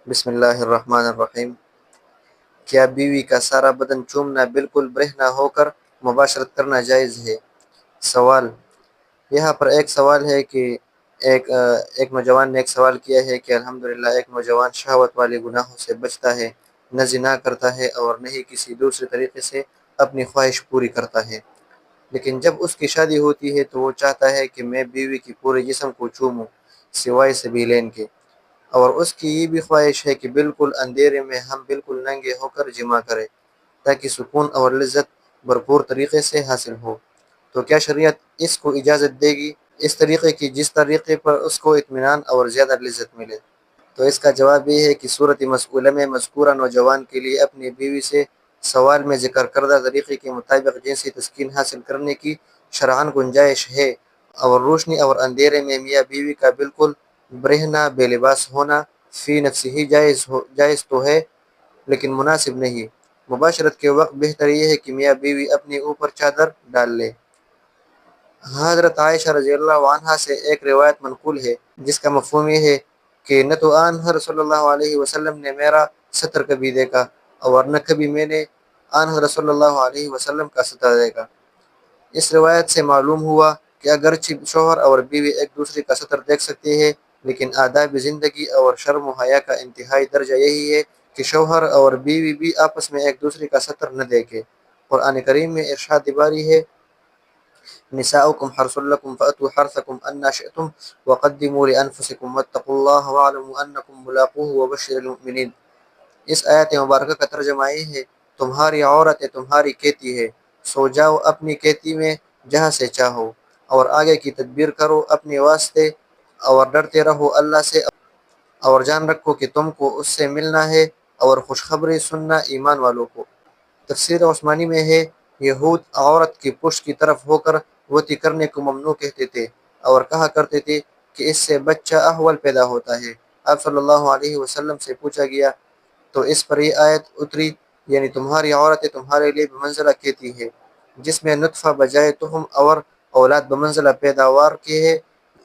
بسم اللہ الرحمن الرحیم۔ کیا بیوی کا سارا بدن چومنا بالکل برہنہ ہو کر مباشرت کرنا جائز ہے؟ سوال یہاں پر ایک سوال ہے کہ ایک نوجوان نے ایک سوال کیا ہے کہ الحمدللہ ایک نوجوان شہوت والے گناہوں سے بچتا ہے، نہ زنا کرتا ہے اور نہ ہی کسی دوسرے طریقے سے اپنی خواہش پوری کرتا ہے، لیکن جب اس کی شادی ہوتی ہے تو وہ چاہتا ہے کہ میں بیوی کی پورے جسم کو چوموں سوائے سبیلین کے، اور اس کی یہ بھی خواہش ہے کہ بالکل اندھیرے میں ہم بالکل ننگے ہو کر جمع کریں تاکہ سکون اور لذت بھرپور طریقے سے حاصل ہو۔ تو کیا شریعت اس کو اجازت دے گی اس طریقے کی جس طریقے پر اس کو اطمینان اور زیادہ لذت ملے؟ تو اس کا جواب یہ ہے کہ صورت مسئولہ میں مذکورہ نوجوان کے لیے اپنی بیوی سے سوال میں ذکر کردہ طریقے کے مطابق جنسی تسکین حاصل کرنے کی شرعاً گنجائش ہے، اور روشنی اور اندھیرے میں میاں بیوی کا بالکل برہنہ بے لباس ہونا فی نفسہ ہی جائز تو ہے، لیکن مناسب نہیں۔ مباشرت کے وقت بہتر یہ ہے کہ میاں بیوی اپنے اوپر چادر ڈال لے۔ حضرت عائشہ رضی اللہ عنہا سے ایک روایت منقول ہے جس کا مفہوم یہ ہے کہ نہ تو آن حضرت صلی اللہ علیہ وسلم نے میرا ستر کبھی دیکھا اور نہ کبھی میں نے آن حضرت صلی اللہ علیہ وسلم کا ستر دیکھا۔ اس روایت سے معلوم ہوا کہ اگرچہ شوہر اور بیوی ایک دوسرے کا ستر دیکھ سکتے ہیں، لیکن آداب زندگی اور شرم و حیا کا انتہائی درجہ یہی ہے کہ شوہر اور بیوی بھی آپس میں ایک دوسرے کا ستر نہ دیکھیں۔ قرآن کریم میں ارشاد باری ہے، نساؤکم حرث لکم فأتوا حرثکم انا شئتم وقدموا لانفسکم واتقوا اللہ واعلموا انکم ملاقوہ وبشر المؤمنین۔ اس آیت مبارکہ کا ترجمہ یہ ہے، تمہاری عورتیں تمہاری کھیتی ہے، سو جاؤ اپنی کھیتی میں جہاں سے چاہو، اور آگے کی تدبیر کرو اپنے واسطے، اور ڈرتے رہو اللہ سے، اور جان رکھو کہ تم کو اس سے ملنا ہے، اور خوشخبری سننا ایمان والوں کو۔ تفسیر عثمانی میں ہے، یہود عورت کی پشت کی طرف ہو کر وطی کرنے کو ممنوع کہتے تھے اور کہا کرتے تھے کہ اس سے بچہ احول پیدا ہوتا ہے۔ آپ صلی اللہ علیہ وسلم سے پوچھا گیا تو اس پر یہ آیت اتری، یعنی تمہاری عورتیں تمہارے لیے بمنزلہ کھیتی ہے، جس میں نطفہ بجائے تخم اور اولاد بمنزلہ پیداوار کے ہے،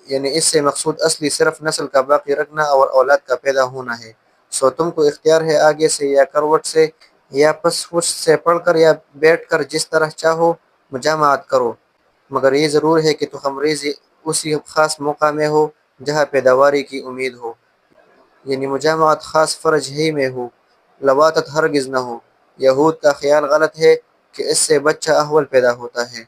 یعنی اس سے مقصود اصلی صرف نسل کا باقی رکھنا اور اولاد کا پیدا ہونا ہے۔ سو تم کو اختیار ہے آگے سے یا کروٹ سے یا پس پش سے پڑھ کر یا بیٹھ کر جس طرح چاہو مجامعات کرو، مگر یہ ضرور ہے کہ تخم ریزی اسی خاص موقع میں ہو جہاں پیداواری کی امید ہو، یعنی مجامعات خاص فرج ہی میں ہو، لواطت ہرگز نہ ہو۔ یہود کا خیال غلط ہے کہ اس سے بچہ احول پیدا ہوتا ہے۔